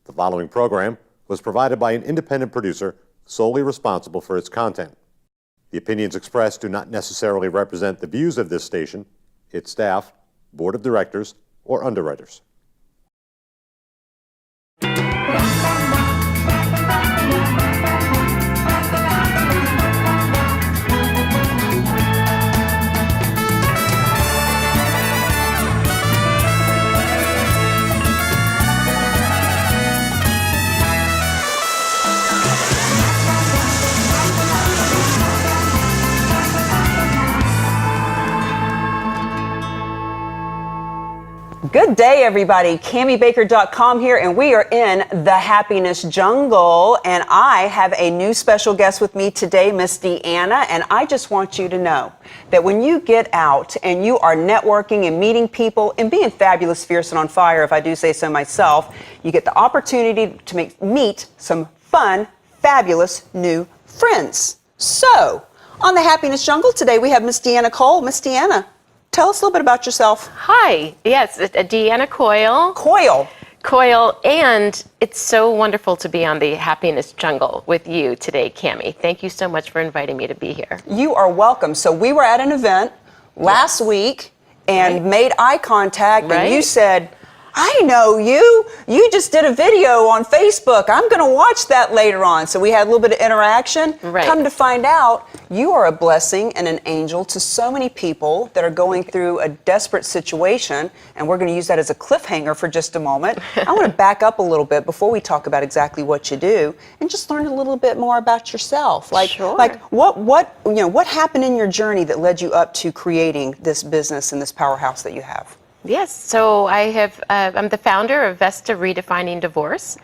The following program was provided by an independent producer solely responsible for its content. The opinions expressed do not necessarily represent the views of this station, its staff, board of directors, or underwriters. Good day, everybody. CamiBaker.com here, and we are in the happiness jungle. And I have a new special guest with me today, Miss Deanna. And I just want you to know that when you get out and you are networking and meeting people and being fabulous, fierce, and on fire, if I do say so myself, you get the opportunity to meet some fun, fabulous new friends. So, on the happiness jungle today, we have Miss Deanna Cole. Miss Deanna, tell us a little bit about yourself. Hi, yes, Deanna Coyle. Coyle, and it's so wonderful to be on the Happiness Jungle with you today, Cami. Thank you so much for inviting me to be here. You are welcome. So we were at an event last week and made eye contact, and you said, I know you. You just did a video on Facebook. I'm going to watch that later on. So we had a little bit of interaction. Right. Come to find out, you are a blessing and an angel to so many people that are going through a desperate situation. And we're going to use that as a cliffhanger for just a moment. I want to back up a little bit before we talk about exactly what you do and just learn a little bit more about yourself. Like what happened in your journey that led you up to creating this business and this powerhouse that you have? Yes, so I'm the founder of Vesta Redefining Divorce,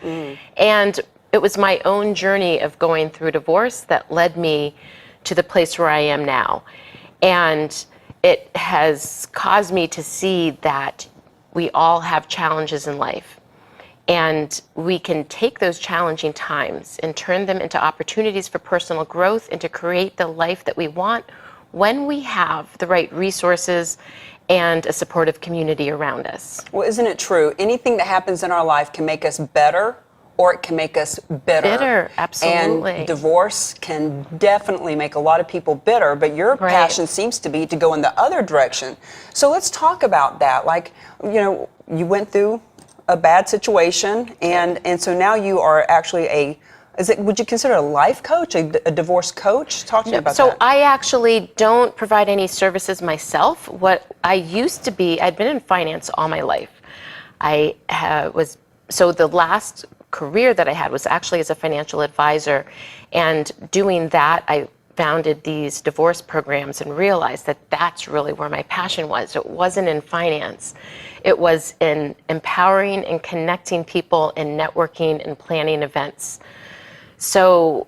and it was my own journey of going through divorce that led me to the place where I am now. And it has caused me to see that we all have challenges in life. And we can take those challenging times and turn them into opportunities for personal growth and to create the life that we want when we have the right resources and a supportive community around us. Well, isn't it true? Anything that happens in our life can make us better or it can make us bitter. Bitter, absolutely. And divorce can definitely make a lot of people bitter, but your passion seems to be to go in the other direction. So let's talk about that. Like, you went through a bad situation and so now you are actually would you consider a life coach, a divorce coach? Talk to me about that. So I actually don't provide any services myself. What I used to be, I'd been in finance all my life. So the last career that I had was actually as a financial advisor. And doing that, I founded these divorce programs and realized that that's really where my passion was. It wasn't in finance. It was in empowering and connecting people and networking and planning events. So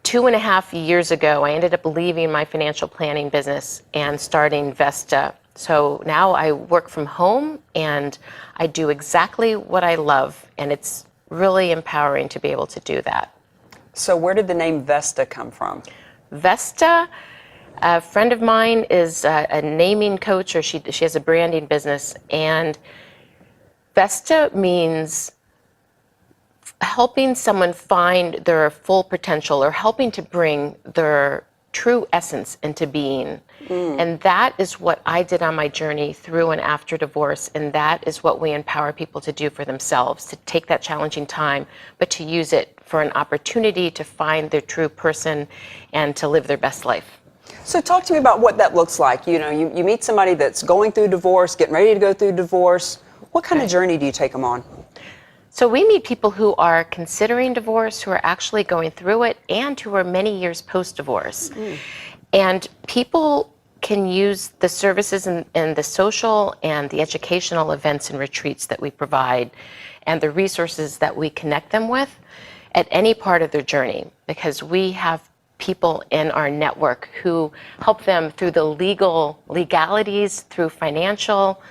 2.5 years ago, I ended up leaving my financial planning business and starting Vesta. So now I work from home and I do exactly what I love, and it's really empowering to be able to do that. So where did the name Vesta come from? Vesta, a friend of mine is a naming coach, or she has a branding business, and Vesta means helping someone find their full potential or helping to bring their true essence into being. And that is what I did on my journey through and after divorce, and that is what we empower people to do for themselves, to take that challenging time, but to use it for an opportunity to find their true person and to live their best life. So talk to me about what that looks like. You meet somebody that's going through divorce, getting ready to go through divorce. What kind of journey do you take them on? So we meet people who are considering divorce, who are actually going through it, and who are many years post-divorce. And people can use the services and the social and the educational events and retreats that we provide and the resources that we connect them with at any part of their journey, because we have people in our network who help them through the legalities, through financial,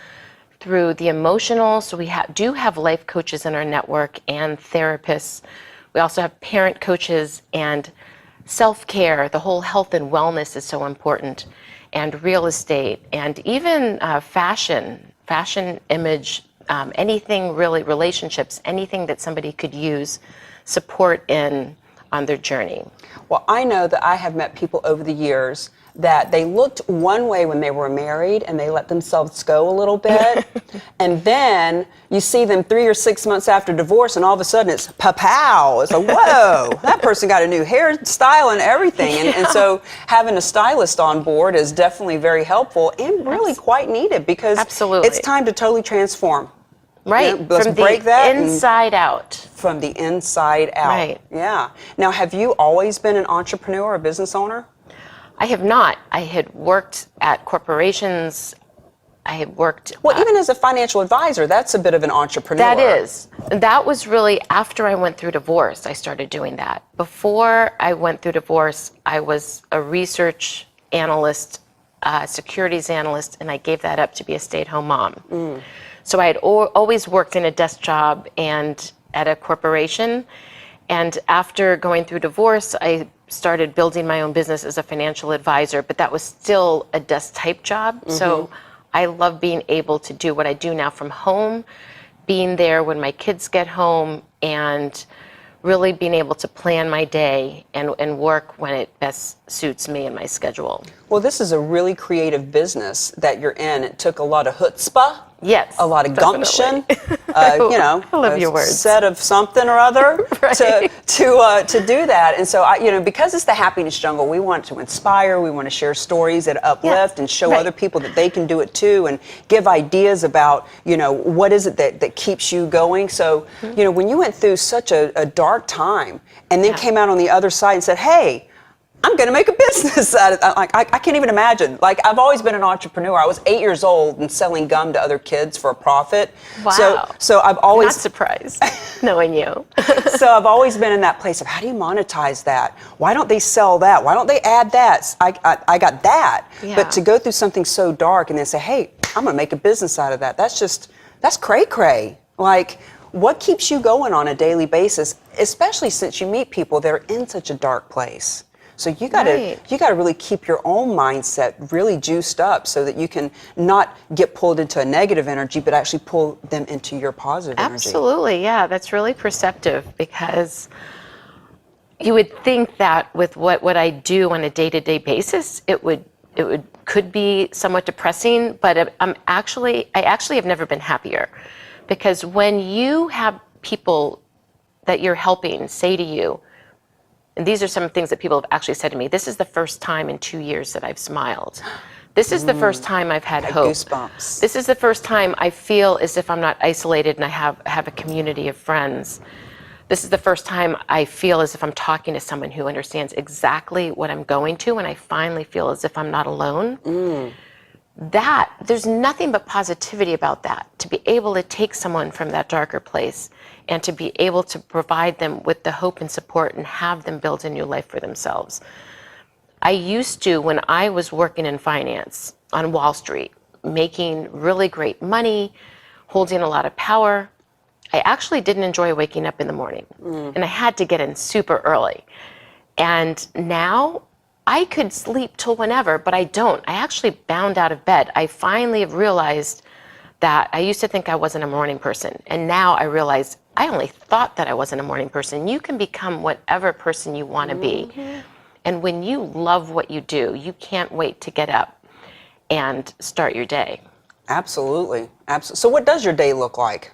through the emotional. So we do have life coaches in our network and therapists. We also have parent coaches and self-care. The whole health and wellness is so important, and real estate, and even fashion image anything really, relationships, anything that somebody could use support in on their journey. Well, I know that I have met people over the years that they looked one way when they were married and they let themselves go a little bit. And then you see them 3 or 6 months after divorce and all of a sudden it's pa-pow. It's like, whoa, that person got a new hairstyle and everything. And so having a stylist on board is definitely very helpful and really quite needed because Absolutely. it's time to totally transform. Right, Yeah, let's from break the that inside out. From the inside out. Right. Yeah. Now, have you always been an entrepreneur, a business owner? I have not. I had worked at corporations. I had worked. Well, even as a financial advisor, that's a bit of an entrepreneur. That is. That was really after I went through divorce, I started doing that. Before I went through divorce, I was a research analyst, securities analyst, and I gave that up to be a stay-at-home mom. So I had always worked in a desk job and at a corporation. And after going through divorce, I started building my own business as a financial advisor, but that was still a desk type job. So I love being able to do what I do now from home, being there when my kids get home, and really being able to plan my day and work when it best suits me and my schedule. Well, this is a really creative business that you're in. It took a lot of chutzpah. Yes, A lot of gumption, definitely. you know, I love your a words. set of something or other Right. to do that. And so, because it's the Happiness Jungle, we want to inspire, we want to share stories that uplift and show right. other people that they can do it too, and give ideas about, what is it that keeps you going. So, when you went through such a dark time and then came out on the other side and said, hey, I'm going to make a business out of it. I can't even imagine. Like, I've always been an entrepreneur. I was 8 years old and selling gum to other kids for a profit. Wow. So I've always Not surprised, knowing you. so I've always been in that place of how do you monetize that? Why don't they sell that? Why don't they add that? I got that. Yeah. But to go through something so dark and then say, hey, I'm going to make a business out of that. That's cray-cray. Like, what keeps you going on a daily basis, especially since you meet people that are in such a dark place? So you got to really keep your own mindset really juiced up so that you can not get pulled into a negative energy, but actually pull them into your positive energy. Absolutely, yeah, that's really perceptive because you would think that with what I do on a day-to-day basis, it could be somewhat depressing, but I actually have never been happier because when you have people that you're helping say to you, and these are some things that people have actually said to me, this is the first time in 2 years that I've smiled. This is the first time I've had hope. Goosebumps. This is the first time I feel as if I'm not isolated and I have a community of friends. This is the first time I feel as if I'm talking to someone who understands exactly what I'm going to, and I finally feel as if I'm not alone. There's nothing but positivity about that, to be able to take someone from that darker place and to be able to provide them with the hope and support and have them build a new life for themselves. I used to, when I was working in finance on Wall Street, making really great money, holding a lot of power, I actually didn't enjoy waking up in the morning. And I had to get in super early. And now I could sleep till whenever, but I don't. I actually bound out of bed. I finally have realized that I used to think I wasn't a morning person. And now I realize I only thought that I wasn't a morning person. You can become whatever person you want to be. And when you love what you do, you can't wait to get up and start your day. Absolutely. So what does your day look like?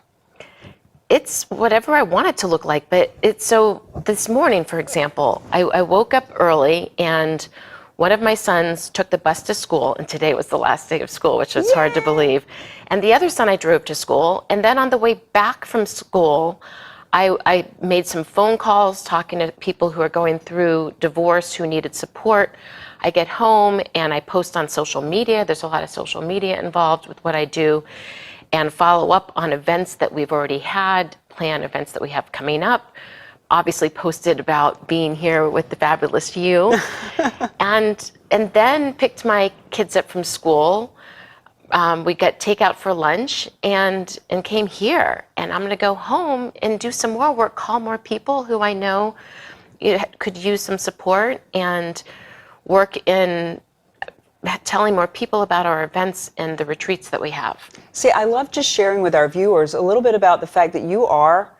It's whatever I want it to look like, but so this morning, for example, I woke up early and one of my sons took the bus to school, and today was the last day of school, which was hard to believe. And the other son I drove to school, and then on the way back from school, I made some phone calls talking to people who are going through divorce, who needed support. I get home and I post on social media. There's a lot of social media involved with what I do, and follow up on events that we've already had, plan events that we have coming up. Obviously posted about being here with the fabulous you, and then picked my kids up from school. We got takeout for lunch and came here. And I'm going to go home and do some more work, call more people who I know could use some support, and work in telling more people about our events and the retreats that we have. See, I love just sharing with our viewers a little bit about the fact that you are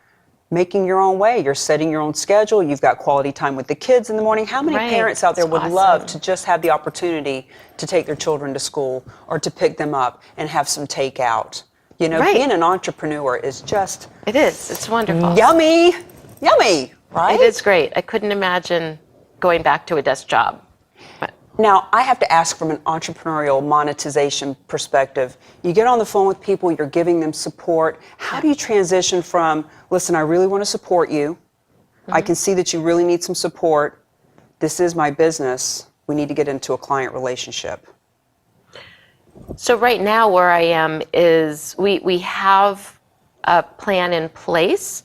making your own way. You're setting your own schedule. You've got quality time with the kids in the morning. How many Right. parents out there It's would awesome. love to just have the opportunity to take their children to school or to pick them up and have some takeout? You know, Right. being an entrepreneur is just It is. It's wonderful. yummy, yummy, right? It is great. I couldn't imagine going back to a desk job. But Now, I have to ask from an entrepreneurial monetization perspective. You get on the phone with people, you're giving them support. How do you transition from, listen, I really want to support you. I can see that you really need some support. This is my business. We need to get into a client relationship. So right now where I am is we have a plan in place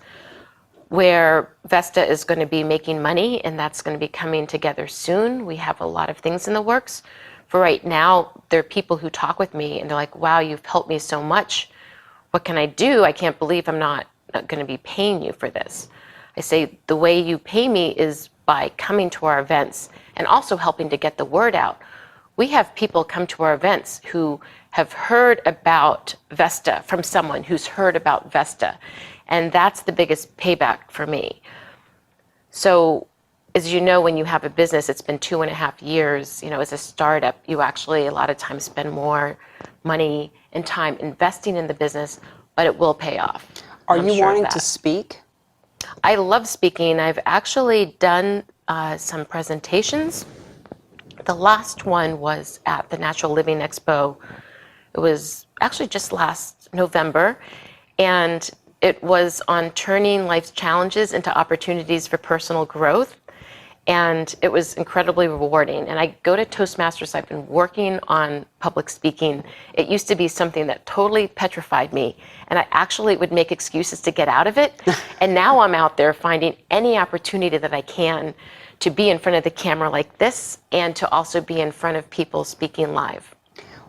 where Vesta is going to be making money, and that's going to be coming together soon. We have a lot of things in the works. For right now, there are people who talk with me and they're like, wow, you've helped me so much. What can I do? I can't believe I'm not going to be paying you for this. I say, the way you pay me is by coming to our events and also helping to get the word out. We have people come to our events who have heard about Vesta from someone who's heard about Vesta. And that's the biggest payback for me. So, as you know, when you have a business, it's been 2.5 years, as a startup, you actually a lot of times spend more money and time investing in the business, but it will pay off. Are I'm you sure of wanting that. to speak? I love speaking. I've actually done some presentations. The last one was at the Natural Living Expo. It was actually just last November, and it was on turning life's challenges into opportunities for personal growth. And it was incredibly rewarding. And I go to Toastmasters. I've been working on public speaking. It used to be something that totally petrified me. And I actually would make excuses to get out of it. And now I'm out there finding any opportunity that I can to be in front of the camera like this and to also be in front of people speaking live.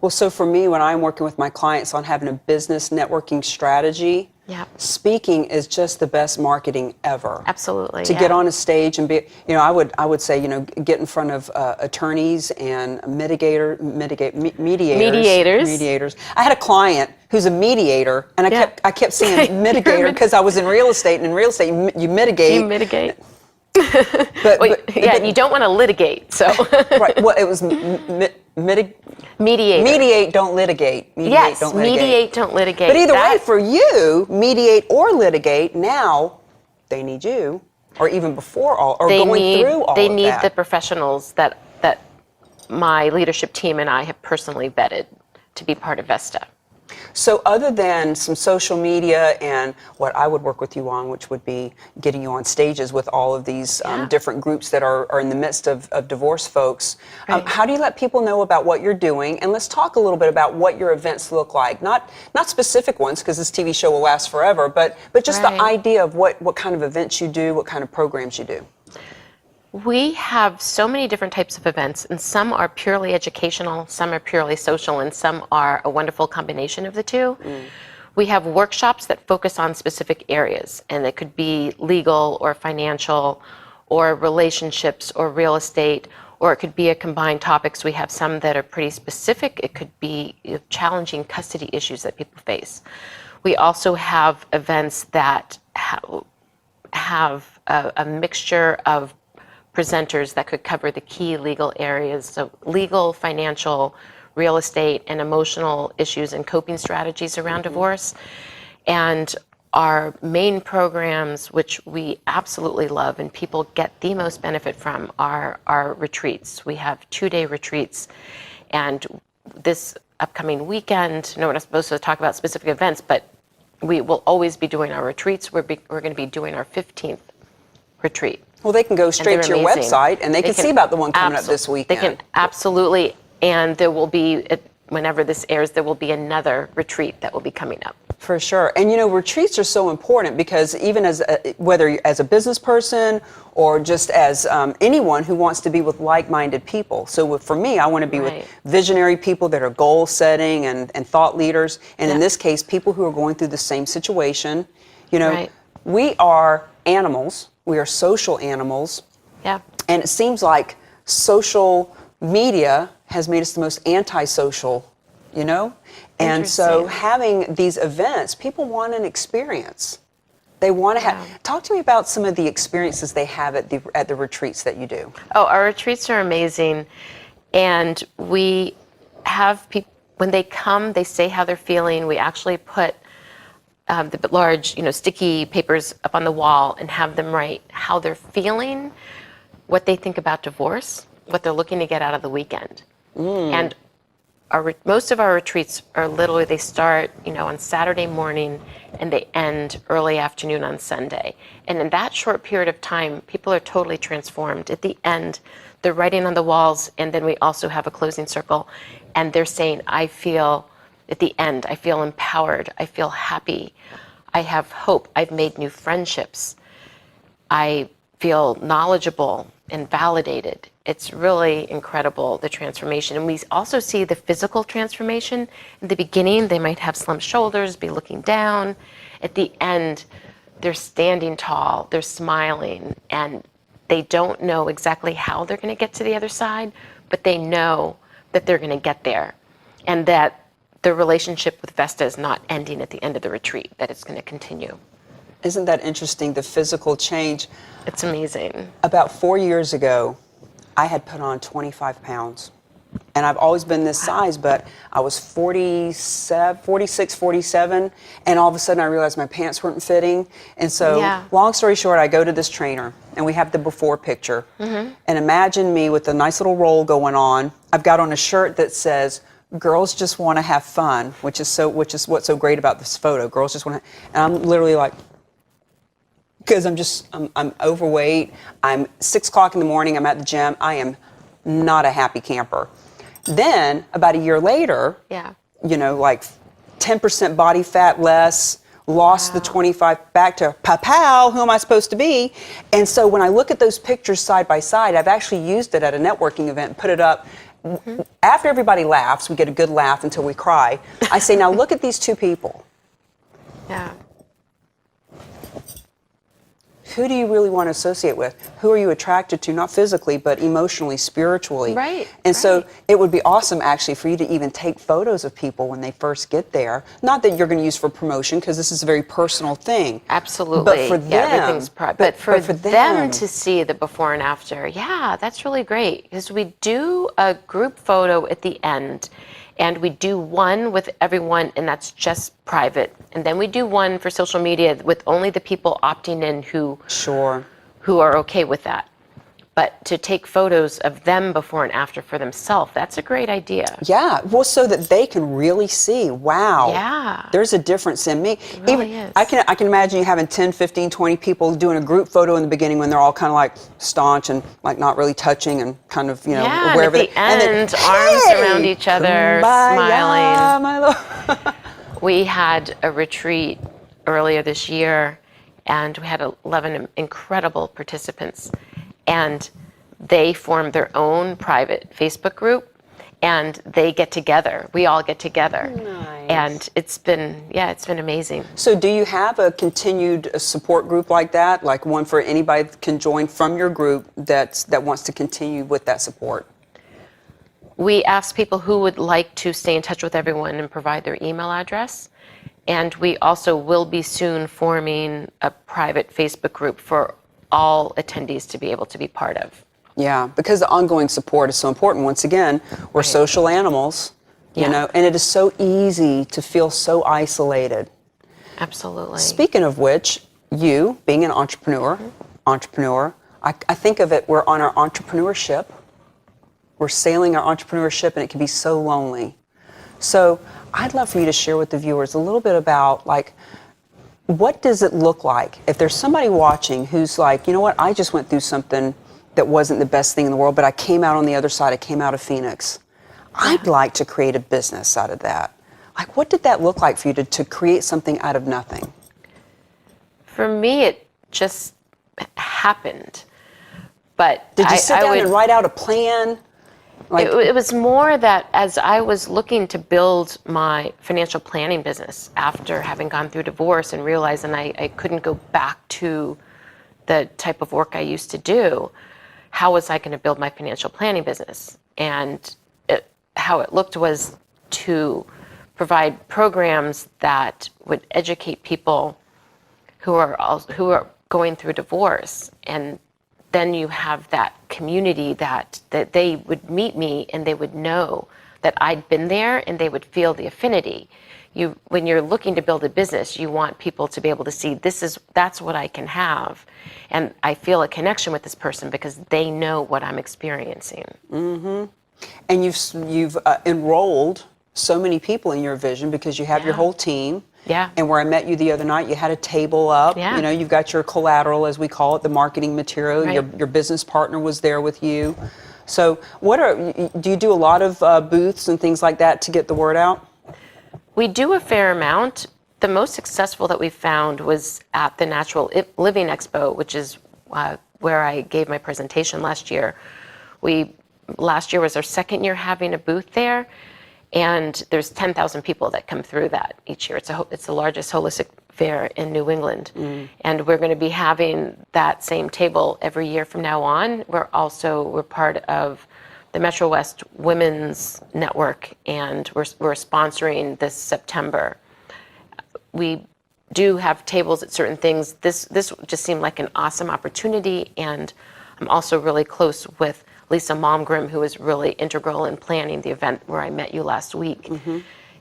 Well, so for me, when I'm working with my clients on having a business networking strategy, Yeah. speaking is just the best marketing ever. Absolutely. To get on a stage and be, I would say, get in front of attorneys and mediators. Mediators. I had a client who's a mediator, and Yeah. I kept saying mitigator because I was in real estate, and in real estate, you mitigate. You mitigate. But, Well, but- yeah, but- you don't want to litigate, so. right. Well, it was Mediator. mediate, don't litigate. Mediate, Yes, don't litigate. mediate, don't litigate. But either way, That- for you, mediate or litigate, now they need you, or even before all, or going through all they of need that. the professionals that my leadership team and I have personally vetted to be part of Vesta. So other than some social media and what I would work with you on, which would be getting you on stages with all of these Yeah. different groups that are in the midst of divorce folks, Right. how do you let people know about what you're doing? And let's talk a little bit about what your events look like. Not specific ones, because this TV show will last forever, but just the Right. idea of what kind of events you do, what kind of programs you do. We have so many different types of events, and some are purely educational, some are purely social, and some are a wonderful combination of the two. We have workshops that focus on specific areas, and it could be legal or financial or relationships or real estate, or it could be a combined topics. We have some that are pretty specific. It could be challenging custody issues that people face. We also have events that have a mixture of presenters that could cover the key legal areas, so legal, financial, real estate, and emotional issues and coping strategies around divorce. And our main programs, which we absolutely love and people get the most benefit from, are our retreats. We have 2-day retreats. And this upcoming weekend, no, we're not supposed to talk about specific events, but we will always be doing our retreats. We're going to be doing our 15th retreat. Well, they can go straight to your amazing. website and they can see about the one coming up this weekend. They can absolutely, and there will be, whenever this airs, there will be another retreat that will be coming up. For sure. And retreats are so important because even whether as a business person or just as anyone who wants to be with like-minded people. So for me, I want to be Right. with visionary people that are goal setting and thought leaders. And in Yeah. this case, people who are going through the same situation. Right. We are animals. We are social animals. Yeah. And it seems like social media has made us the most antisocial, you know? And so Interesting. having these events, people want an experience. They want to have. Talk to me about some of the experiences they have at the retreats that you do. Oh, our retreats are amazing. And we have people, when they come, they say how they're feeling. We actually put the large, sticky papers up on the wall and have them write how they're feeling, what they think about divorce, what they're looking to get out of the weekend. And most of our retreats are literally, they start, on Saturday morning and they end early afternoon on Sunday. And in that short period of time, people are totally transformed. At the end, they're writing on the walls, and then we also have a closing circle, and they're saying, at the end, I feel empowered, I feel happy, I have hope, I've made new friendships, I feel knowledgeable and validated. It's really incredible, the transformation. And we also see the physical transformation. In the beginning, they might have slumped shoulders, be looking down. At the end, they're standing tall, they're smiling, and they don't know exactly how they're going to get to the other side, but they know that they're going to get there, and that the relationship with Vesta is not ending at the end of the retreat, that it's going to continue. Isn't that interesting, the physical change? It's amazing. About 4 years ago, I had put on 25 pounds. And I've always been this size, but I was 46, 47, and all of a sudden I realized my pants weren't fitting. And so, long story short, I go to this trainer, and we have the before picture. And imagine me with a nice little roll going on. I've got on a shirt that says, "Girls just want to have fun," which is what's so great about this photo. Girls just want to, and I'm literally like, because I'm overweight. I'm 6 o'clock in the morning. I'm at the gym. I am not a happy camper. Then about a year later, like 10% body fat less, lost the 25 back to pow, who am I supposed to be? And so when I look at those pictures side by side, I've actually used it at a networking event and put it up. After everybody laughs, we get a good laugh until we cry. I say, now look at these two people. Yeah. Who do you really want to associate with? Who are you attracted to, not physically, but emotionally, spiritually? Right. And so it would be awesome, actually, for you to even take photos of people when they first get there. Not that you're going to use for promotion, because this is a very personal thing. Absolutely. But for them, everything's private. But for them to see the before and after, that's really great. Because we do a group photo at the end, and we do one with everyone, and that's just private. And then we do one for social media with only the people opting in who are okay with that. But to take photos of them before and after for themselves, that's a great idea. Yeah, well, so that they can really see, wow, there's a difference in me. It really is. I can imagine you having 10, 15, 20 people doing a group photo in the beginning when they're all kind of like staunch and like not really touching and kind of, wherever. And at the end, arms around each other, smiling. We had a retreat earlier this year, and we had 11 incredible participants. And they formed their own private Facebook group, and they get together. We all get together. Nice. And it's been amazing. So do you have a continued support group like that? Like one for anybody that can join from your group that wants to continue with that support? We ask people who would like to stay in touch with everyone and provide their email address. And we also will be soon forming a private Facebook group for all attendees to be able to be part of. Yeah, because the ongoing support is so important. Once again, we're social animals, you know, and it is so easy to feel so isolated. Absolutely. Speaking of which, you, being an entrepreneur, I think of it, we're on our entrepreneurship. We're sailing our entrepreneurship, and it can be so lonely. So I'd love for you to share with the viewers a little bit about, like, what does it look like if there's somebody watching who's like, you know what, I just went through something that wasn't the best thing in the world, but I came out on the other side. I came out of Phoenix. I'd like to create a business out of that. Like, what did that look like for you to create something out of nothing? For me, it just happened. But did you sit down and write out a plan? Like, it was more that as I was looking to build my financial planning business after having gone through divorce and realizing I couldn't go back to the type of work I used to do, how was I going to build my financial planning business? And how it looked was to provide programs that would educate people who are going through divorce, and then you have that community that they would meet me and they would know that I'd been there and they would feel the affinity. When you're looking to build a business, you want people to be able to see that's what I can have, and I feel a connection with this person because they know what I'm experiencing. And you've enrolled so many people in your vision because you have your whole team. Yeah. And where I met you the other night, you had a table up. Yeah. You know, you've got your collateral, as we call it, the marketing material. Right. Your business partner was there with you. So do you do a lot of booths and things like that to get the word out? We do a fair amount. The most successful that we found was at the Natural Living Expo, which is where I gave my presentation last year. Last year was our second year having a booth there, and there's 10,000 people that come through that each year. It's the largest holistic fair in New England, and we're going to be having that same table every year from now on. We're part of the Metro West Women's Network, and we're sponsoring this September. We do have tables at certain things. This just seemed like an awesome opportunity, and I'm also really close with Lisa Malmgren, who was really integral in planning the event where I met you last week.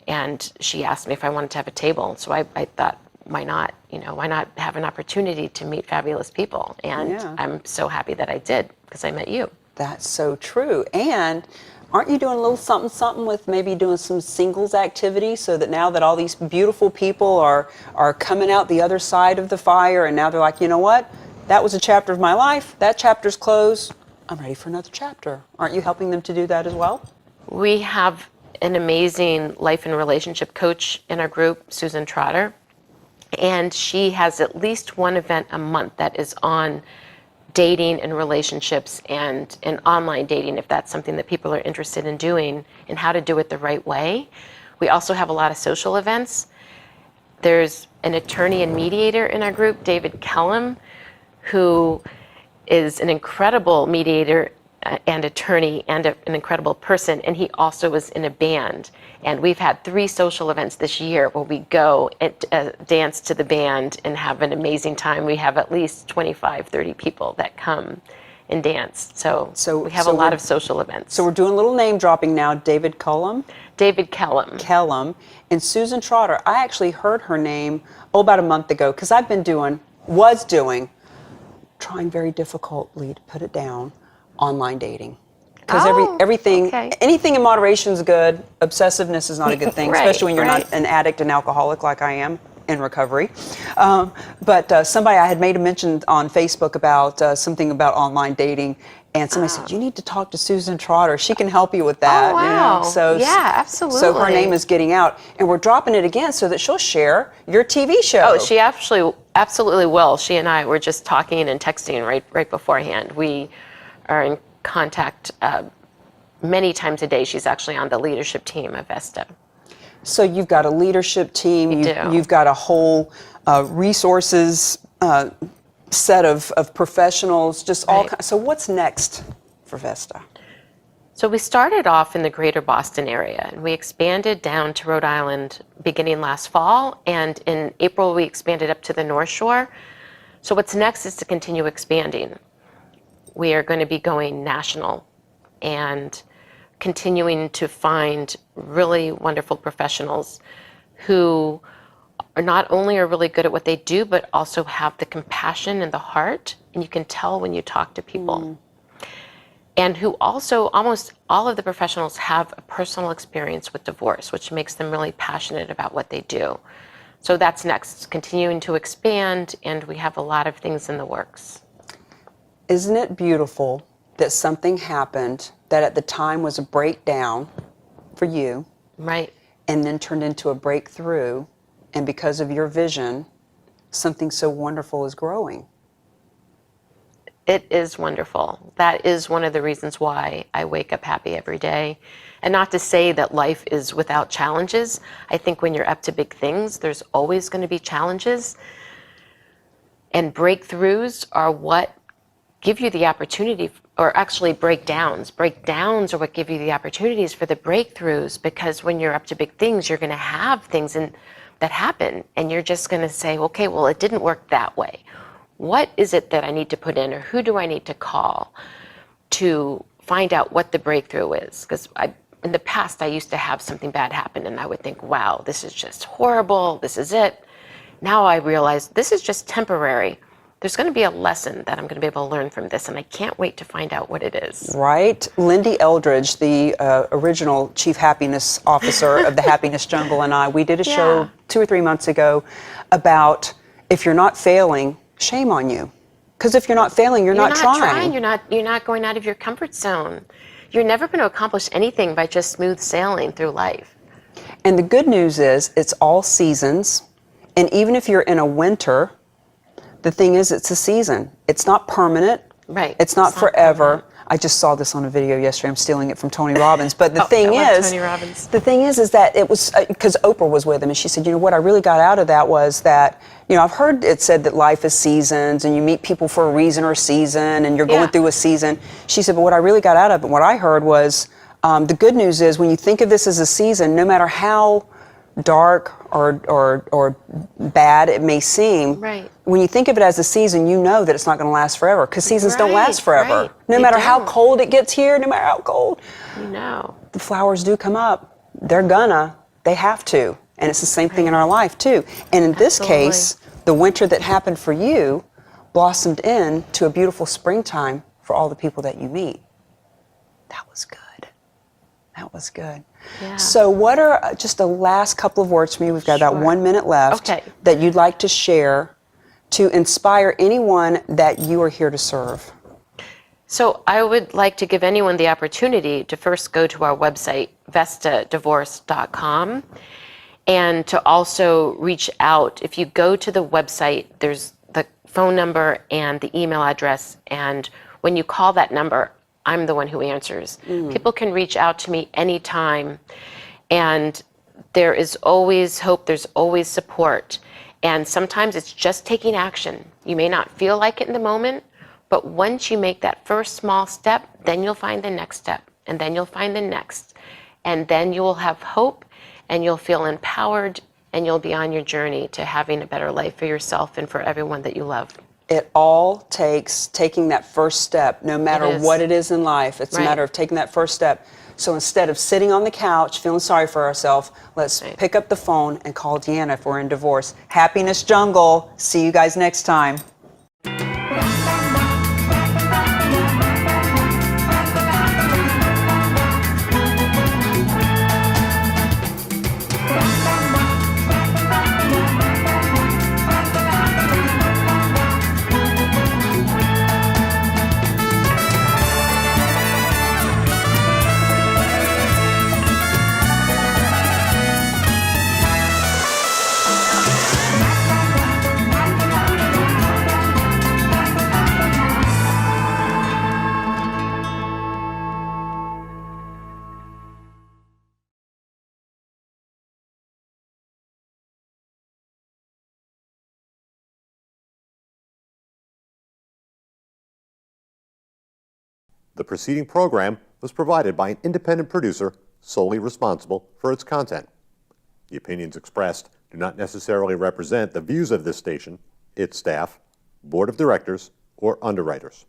And she asked me if I wanted to have a table. So I thought, why not? Why not have an opportunity to meet fabulous people? And I'm so happy that I did, because I met you. That's so true. And aren't you doing a little something with maybe doing some singles activity, so that now that all these beautiful people are coming out the other side of the fire, and now they're like, you know what? That was a chapter of my life. That chapter's closed. I'm ready for another chapter. Aren't you helping them to do that as well? We have an amazing life and relationship coach in our group, Susan Trotter, and she has at least one event a month that is on dating and relationships and online dating, if that's something that people are interested in doing, and how to do it the right way. We also have a lot of social events. There's an attorney and mediator in our group, David Kellum, who is an incredible mediator and attorney and an incredible person, and he also was in a band. And we've had 3 social events this year where we go and dance to the band and have an amazing time. We have at least 25, 30 people that come and dance. So we have a lot of social events. So we're doing a little name dropping now. David Kellum. David Kellum. Kellum. And Susan Trotter. I actually heard her name about a month ago, because I've been trying very difficultly to put it down, online dating. Because anything in moderation is good. Obsessiveness is not a good thing, Right, especially when you're not an addict and alcoholic like I am in recovery. But somebody, I had made a mention on Facebook about something about online dating, and somebody said, you need to talk to Susan Trotter. She can help you with that. Oh, wow. So, yeah, absolutely. So her name is getting out, and we're dropping it again so that she'll share your TV show. Oh, she absolutely will. She and I were just talking and texting right beforehand. We are in contact many times a day. She's actually on the leadership team of Vesta. So you've got a leadership team. You've got a whole resources set of professionals. Just all. So what's next for Vesta? So we started off in the greater Boston area, and we expanded down to Rhode Island beginning last fall, and in April we expanded up to the North Shore. So what's next is to continue expanding. We are going to be going national and continuing to find really wonderful professionals who are not only really good at what they do, but also have the compassion and the heart, and you can tell when you talk to people. And who also, almost all of the professionals have a personal experience with divorce, which makes them really passionate about what they do. So that's next, continuing to expand, and we have a lot of things in the works. Isn't it beautiful that something happened that at the time was a breakdown for you, Right. and then turned into a breakthrough, and because of your vision, something so wonderful is growing? It is wonderful. That is one of the reasons why I wake up happy every day. And not to say that life is without challenges. I think when you're up to big things, there's always going to be challenges. And breakthroughs are what give you the opportunity, or actually breakdowns. Breakdowns are what give you the opportunities for the breakthroughs, because when you're up to big things, you're going to have things that happen, and you're just going to say, okay, well, it didn't work that way. What is it that I need to put in, or who do I need to call to find out what the breakthrough is? Because in the past, I used to have something bad happen, and I would think, wow, this is just horrible. This is it. Now I realize this is just temporary. There's going to be a lesson that I'm going to be able to learn from this, and I can't wait to find out what it is. Right? Lindy Eldridge, the original Chief Happiness Officer of the Happiness Jungle, and I, we did a show 2 or 3 months ago about if you're not failing, shame on you. Because if you're not failing, you're not trying. You're not going out of your comfort zone. You're never going to accomplish anything by just smooth sailing through life. And the good news is it's all seasons. And even if you're in a winter, the thing is it's a season. It's not permanent. Right. It's not forever. I just saw this on a video yesterday. I'm stealing it from Tony Robbins. But the thing is, Tony Robbins. the thing is that it was because Oprah was with him, and she said, you know, what I really got out of that was that, you know, I've heard it said that life is seasons, and you meet people for a reason or season, and you're going through a season. She said, but what I really got out of it, what I heard was, the good news is when you think of this as a season, no matter how dark or bad it may seem, right, when you think of it as a season, you know that it's not going to last forever, because seasons don't last forever. Right. No They matter how don't. cold it gets here, no matter how cold, You know. the flowers do come up. They have to. And it's the same thing in our life too. And in this Absolutely. case, the winter that happened for you blossomed into a beautiful springtime for all the people that you meet. That was good. That was good. Yeah. So what are just the last couple of words from you? We've got about Sure. 1 minute left Okay. that you'd like to share to inspire anyone that you are here to serve. So I would like to give anyone the opportunity to first go to our website, vestadivorce.com, and to also reach out. If you go to the website, there's the phone number and the email address, and when you call that number, I'm the one who answers. People can reach out to me anytime, and there is always hope, there's always support, and sometimes it's just taking action. You may not feel like it in the moment, but once you make that first small step, then you'll find the next step, and then you'll find the next, and then you will have hope, and you'll feel empowered, and you'll be on your journey to having a better life for yourself and for everyone that you love. It all takes taking that first step, no matter It is. what it is in life. It's a Right. matter of taking that first step. So instead of sitting on the couch feeling sorry for ourselves, let's pick up the phone and call Deanna if we're in divorce. Happiness Jungle. See you guys next time. The preceding program was provided by an independent producer solely responsible for its content. The opinions expressed do not necessarily represent the views of this station, its staff, board of directors, or underwriters.